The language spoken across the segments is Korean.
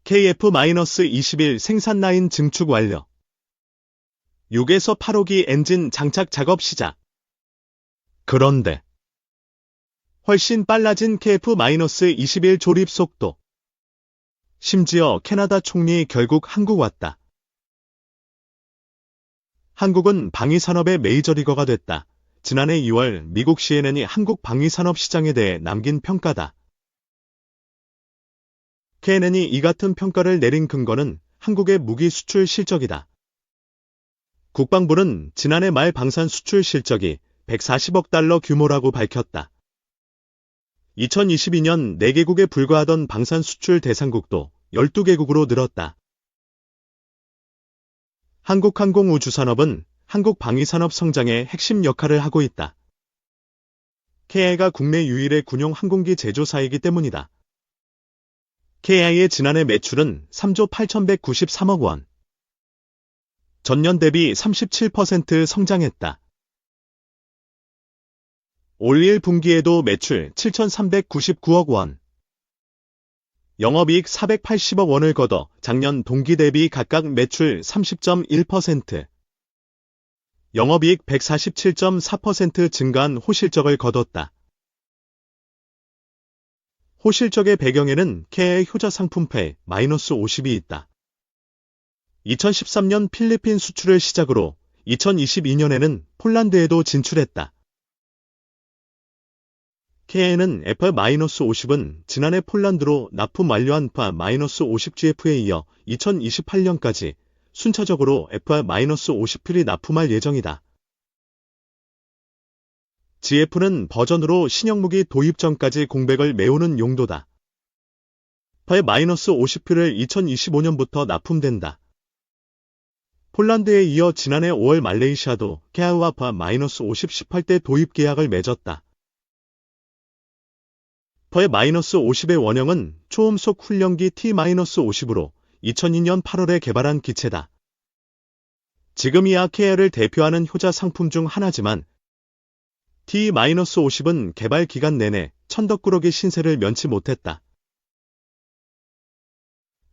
KF-21 생산 라인 증축 완료. 6에서 8호기 엔진 장착 작업 시작. 그런데 훨씬 빨라진 KF-21 조립 속도. 심지어 캐나다 총리 결국 한국 왔다. 한국은 방위산업의 메이저리거가 됐다. 지난해 2월 미국 CNN이 한국 방위산업 시장에 대해 남긴 평가다. KNN이 이 같은 평가를 내린 근거는 한국의 무기 수출 실적이다. 국방부는 지난해 말 방산 수출 실적이 140억 달러 규모라고 밝혔다. 2022년 4개국에 불과하던 방산 수출 대상국도 12개국으로 늘었다. 한국항공우주산업은 한국 방위산업 성장의 핵심 역할을 하고 있다. KI가 국내 유일의 군용 항공기 제조사이기 때문이다. KI의 지난해 매출은 3조 8,193억 원. 전년 대비 37% 성장했다. 올 1분기에도 매출 7,399억 원. 영업이익 480억 원을 거둬 작년 동기 대비 각각 매출 30.1%, 영업이익 147.4% 증가한 호실적을 거뒀다. 호실적의 배경에는 KI의 효자 상품패 -50이 있다. 2013년 필리핀 수출을 시작으로 2022년에는 폴란드에도 진출했다. KI는 F-50은 지난해 폴란드로 납품 완료한 F-50GF에 이어 2028년까지 순차적으로 F-50P를 납품할 예정이다. GF는 버전으로 신형무기 도입 전까지 공백을 메우는 용도다. F-50P를 2025년부터 납품된다. 폴란드에 이어 지난해 5월 말레이시아도 KI와 F-50 18대 도입 계약을 맺었다. F-50의 원형은 초음속 훈련기 T-50으로 2002년 8월에 개발한 기체다. 지금이야 KI를 대표하는 효자 상품 중 하나지만 T-50은 개발 기간 내내 천덕꾸러기 신세를 면치 못했다.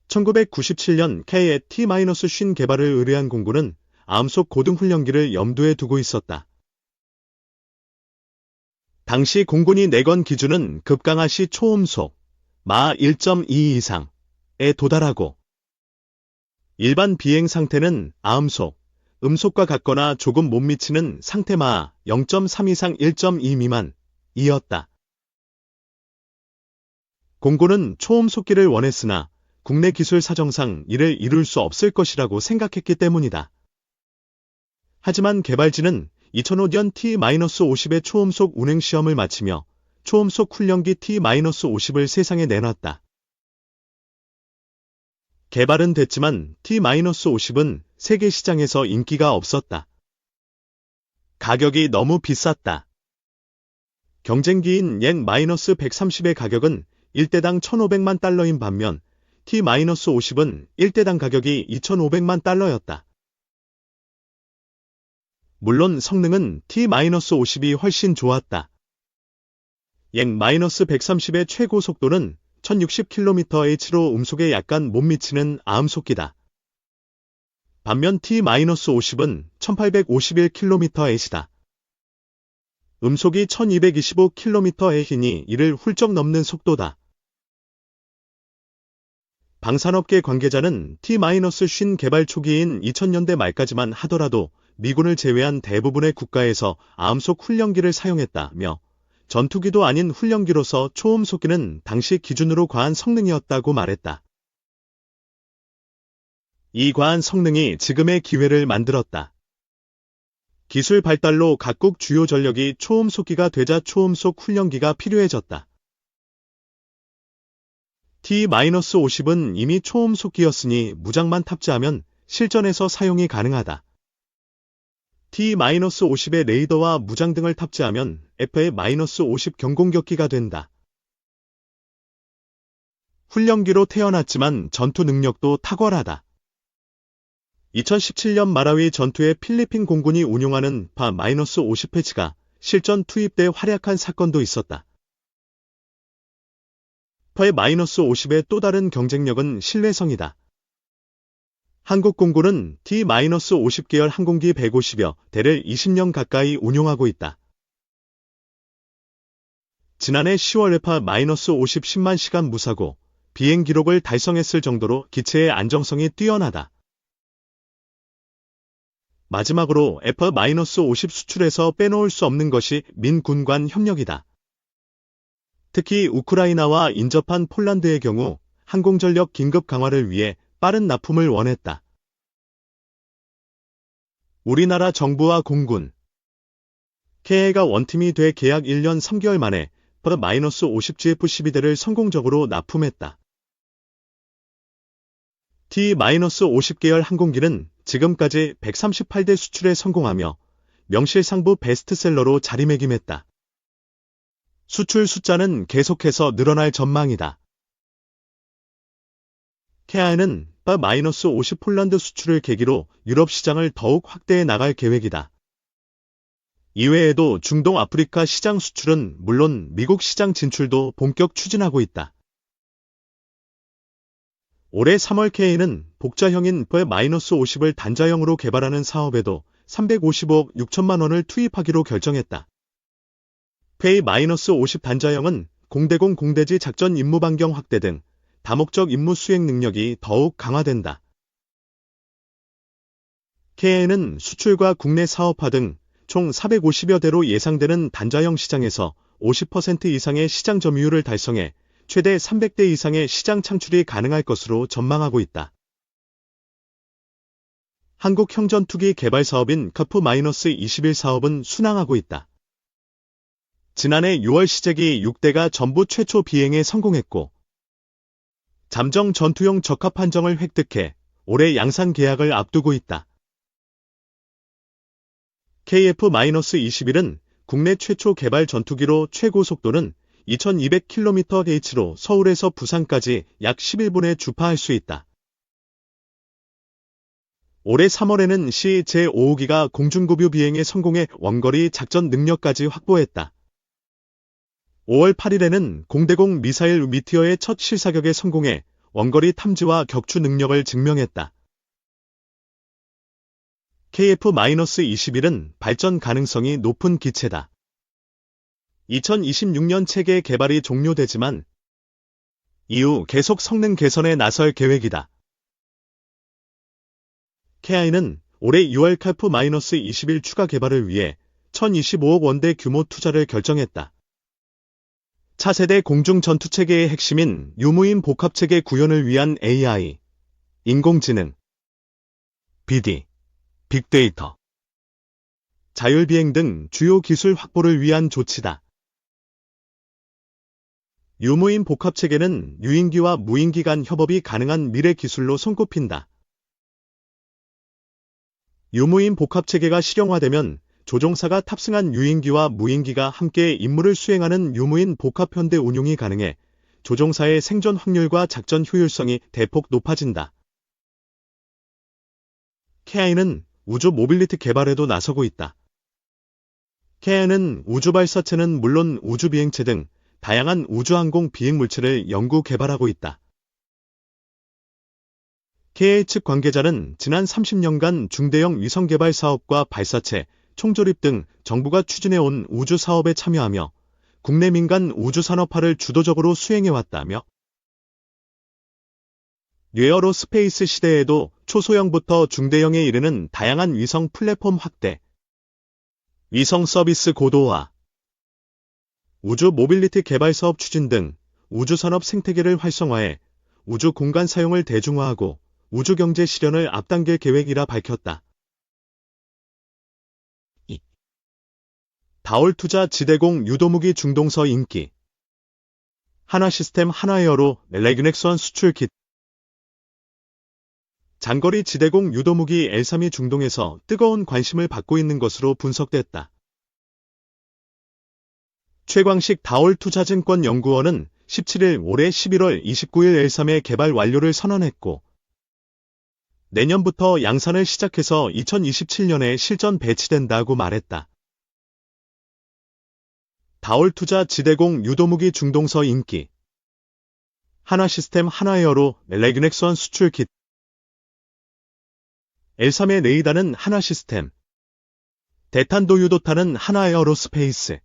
1997년 KI의 T-50 개발을 의뢰한 공군은 암속 고등훈련기를 염두에 두고 있었다. 당시 공군이 내건 기준은 급강하 시 초음속 마 1.2 이상에 도달하고 일반 비행 상태는 아음속, 음속과 같거나 조금 못 미치는 상태 마 0.3 이상 1.2 미만이었다. 공군은 초음속기를 원했으나 국내 기술 사정상 이를 이룰 수 없을 것이라고 생각했기 때문이다. 하지만 개발진은 2005년 T-50의 초음속 운행 시험을 마치며 초음속 훈련기 T-50을 세상에 내놨다. 개발은 됐지만 T-50은 세계 시장에서 인기가 없었다. 가격이 너무 비쌌다. 경쟁기인 옌-130의 가격은 1대당 1,500만 달러인 반면 T-50은 1대당 가격이 2,500만 달러였다. 물론 성능은 T-50이 훨씬 좋았다. 옌-130의 최고 속도는 1060km/h로 음속에 약간 못 미치는 아음속기다. 반면 T-50은 1851km/h다. 음속이 1225km/h이니 이를 훌쩍 넘는 속도다. 방산업계 관계자는 T-50 개발 초기인 2000년대 말까지만 하더라도 미군을 제외한 대부분의 국가에서 암속 훈련기를 사용했다며 전투기도 아닌 훈련기로서 초음속기는 당시 기준으로 과한 성능이었다고 말했다. 이 과한 성능이 지금의 기회를 만들었다. 기술 발달로 각국 주요 전력이 초음속기가 되자 초음속 훈련기가 필요해졌다. T-50은 이미 초음속기였으니 무장만 탑재하면 실전에서 사용이 가능하다. T-50의 레이더와 무장 등을 탑재하면 F-50 경공격기가 된다. 훈련기로 태어났지만 전투 능력도 탁월하다. 2017년 마라위 전투에 필리핀 공군이 운용하는 F-50 패치가 실전 투입돼 활약한 사건도 있었다. 퍼의 -50의 또 다른 경쟁력은 신뢰성이다. 한국공군은 T-50 계열 항공기 150여 대를 20년 가까이 운용하고 있다. 지난해 10월 F-50 10만 시간 무사고 비행 기록을 달성했을 정도로 기체의 안정성이 뛰어나다. 마지막으로 F-50 수출에서 빼놓을 수 없는 것이 민군 간 협력이다. 특히 우크라이나와 인접한 폴란드의 경우 항공전력 긴급 강화를 위해 빠른 납품을 원했다. 우리나라 정부와 공군, KA가 원팀이 돼 계약 1년 3개월 만에 F-50GF12대를 성공적으로 납품했다. T-50 계열 항공기는 지금까지 138대 수출에 성공하며 명실상부 베스트셀러로 자리매김했다. 수출 숫자는 계속해서 늘어날 전망이다. KA는 F-50 폴란드 수출을 계기로 유럽 시장을 더욱 확대해 나갈 계획이다. 이외에도 중동 아프리카 시장 수출은 물론 미국 시장 진출도 본격 추진하고 있다. 올해 3월 KA는 복자형인 F-50을 단자형으로 개발하는 사업에도 355억 6천만 원을 투입하기로 결정했다. F-50 단자형은 공대공 공대지 작전 임무 반경 확대 등 다목적 임무 수행 능력이 더욱 강화된다. KA는 수출과 국내 사업화 등 총 450여 대로 예상되는 단자형 시장에서 50% 이상의 시장 점유율을 달성해 최대 300대 이상의 시장 창출이 가능할 것으로 전망하고 있다. 한국형전투기 개발 사업인 KF-21 사업은 순항하고 있다. 지난해 6월 시제기 6대가 전부 최초 비행에 성공했고 잠정 전투용 적합 판정을 획득해 올해 양산 계약을 앞두고 있다. KF-21은 국내 최초 개발 전투기로 최고 속도는 2200km/h로 서울에서 부산까지 약 11분에 주파할 수 있다. 올해 3월에는 제5호기가 공중급유 비행에 성공해 원거리 작전 능력까지 확보했다. 5월 8일에는 공대공 미사일 미티어의 첫 실사격에 성공해 원거리 탐지와 격추 능력을 증명했다. KF-21은 발전 가능성이 높은 기체다. 2026년 체계 개발이 종료되지만 이후 계속 성능 개선에 나설 계획이다. KA는 올해 6월 KF-21 추가 개발을 위해 1025억 원대 규모 투자를 결정했다. 차세대 공중전투체계의 핵심인 유무인 복합체계 구현을 위한 AI, 인공지능, BD, 빅데이터, 자율비행 등 주요 기술 확보를 위한 조치다. 유무인 복합체계는 유인기와 무인기 간 협업이 가능한 미래 기술로 손꼽힌다. 유무인 복합체계가 실용화되면 조종사가 탑승한 유인기와 무인기가 함께 임무를 수행하는 유무인 복합 현대 운용이 가능해 조종사의 생존 확률과 작전 효율성이 대폭 높아진다. KA는 우주 모빌리티 개발에도 나서고 있다. KA는 우주발사체는 물론 우주비행체 등 다양한 우주항공 비행물체를 연구 개발하고 있다. KA 측 관계자는 지난 30년간 중대형 위성 개발 사업과 발사체, 총조립 등 정부가 추진해온 우주 사업에 참여하며 국내 민간 우주 산업화를 주도적으로 수행해왔다며 뇌어로 스페이스 시대에도 초소형부터 중대형에 이르는 다양한 위성 플랫폼 확대, 위성 서비스 고도화, 우주 모빌리티 개발 사업 추진 등 우주산업 생태계를 활성화해 우주 공간 사용을 대중화하고 우주경제 실현을 앞당길 계획이라 밝혔다. 다올투자 지대공 유도무기 중동서 인기 한화시스템 한화에어로 레그넥선 수출 킷 장거리 지대공 유도무기 L-3이 중동에서 뜨거운 관심을 받고 있는 것으로 분석됐다. 최광식 다올투자증권 연구원은 17일 올해 11월 29일 L-3의 개발 완료를 선언했고 내년부터 양산을 시작해서 2027년에 실전 배치된다고 말했다. 다올투자 지대공 유도무기 중동서 인기 하나시스템 하나에어로 레그넥스원 수출 킷. L3의 레이더는 하나시스템. 대탄도 유도탄은 하나에어로스페이스.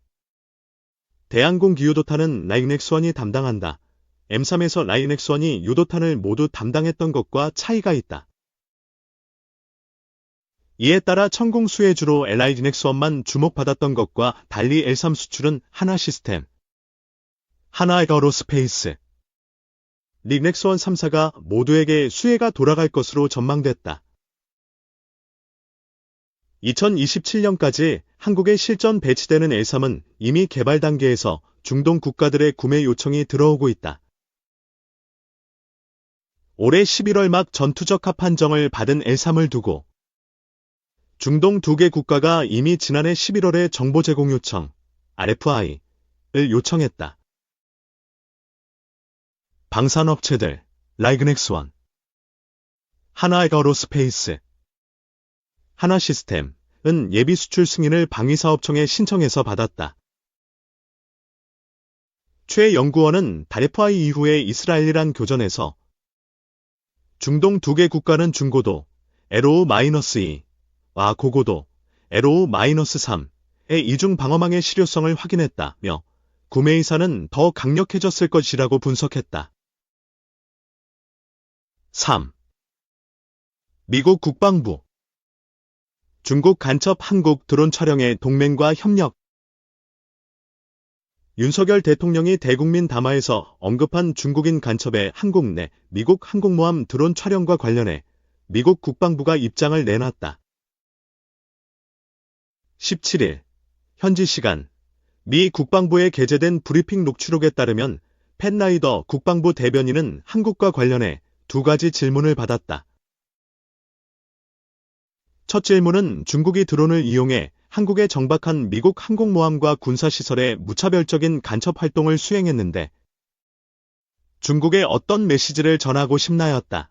대항공 기유도탄은 라이넥스원이 담당한다. M3에서 라이넥스원이 유도탄을 모두 담당했던 것과 차이가 있다. 이에 따라 천공 수혜주로 라이넥스원만 주목받았던 것과 달리 L3 수출은 하나시스템, 하나에어로스페이스, 리넥스원 3사가 모두에게 수혜가 돌아갈 것으로 전망됐다. 2027년까지 한국에 실전 배치되는 L3은 이미 개발 단계에서 중동 국가들의 구매 요청이 들어오고 있다. 올해 11월 막 전투적합 판정을 받은 L3을 두고 중동 2개 국가가 이미 지난해 11월에 정보 제공 요청, RFI를 요청했다. 방산업체들, 라이그넥스원, 하나에어로스페이스, 하나시스템은 예비 수출 승인을 방위사업청에 신청해서 받았다. 최 연구원은 RFI 이후에 이스라엘이란 교전에서 중동 2개 국가는 중고도 LO-2와 고고도 LO-3의 이중 방어망의 실효성을 확인했다며 구매 의사는 더 강력해졌을 것이라고 분석했다. 3. 미국 국방부 중국 간첩 한국 드론 촬영에 동맹과 협력. 윤석열 대통령이 대국민 담화에서 언급한 중국인 간첩의 한국 내 미국 항공모함 드론 촬영과 관련해 미국 국방부가 입장을 내놨다. 17일 현지 시간 미 국방부에 게재된 브리핑 녹취록에 따르면 팻 라이더 국방부 대변인은 한국과 관련해 2가지 질문을 받았다. 첫 질문은 중국이 드론을 이용해 한국에 정박한 미국 항공모함과 군사시설에 무차별적인 간첩 활동을 수행했는데 중국에 어떤 메시지를 전하고 싶나였다.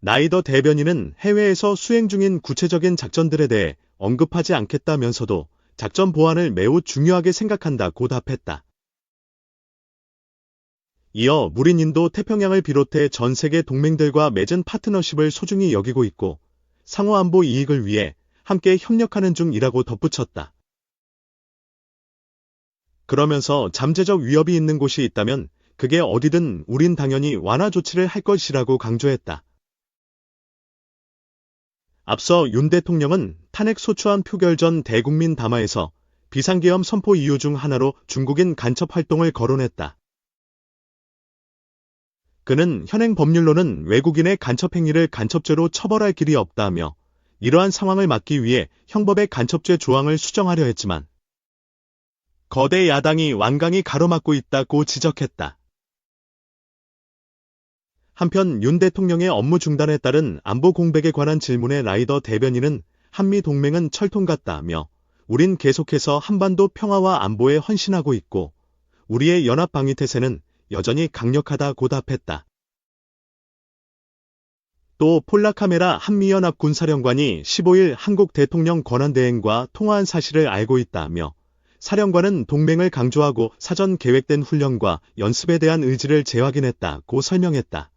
라이더 대변인은 해외에서 수행 중인 구체적인 작전들에 대해 언급하지 않겠다면서도 작전 보안을 매우 중요하게 생각한다고 답했다. 이어 우린 인도 태평양을 비롯해 전 세계 동맹들과 맺은 파트너십을 소중히 여기고 있고 상호 안보 이익을 위해 함께 협력하는 중이라고 덧붙였다. 그러면서 잠재적 위협이 있는 곳이 있다면 그게 어디든 우린 당연히 완화 조치를 할 것이라고 강조했다. 앞서 윤 대통령은 탄핵 소추안 표결 전 대국민 담화에서 비상계엄 선포 이유 중 하나로 중국인 간첩 활동을 거론했다. 그는 현행 법률로는 외국인의 간첩 행위를 간첩죄로 처벌할 길이 없다며 이러한 상황을 막기 위해 형법의 간첩죄 조항을 수정하려 했지만 거대 야당이 완강히 가로막고 있다고 지적했다. 한편 윤 대통령의 업무 중단에 따른 안보 공백에 관한 질문에 라이더 대변인은 한미 동맹은 철통 같다며 우린 계속해서 한반도 평화와 안보에 헌신하고 있고 우리의 연합 방위 태세는 여전히 강력하다고 답했다. 또 폴라카메라 한미연합 군사령관이 15일 한국 대통령 권한대행과 통화한 사실을 알고 있다며 사령관은 동맹을 강조하고 사전 계획된 훈련과 연습에 대한 의지를 재확인했다고 설명했다.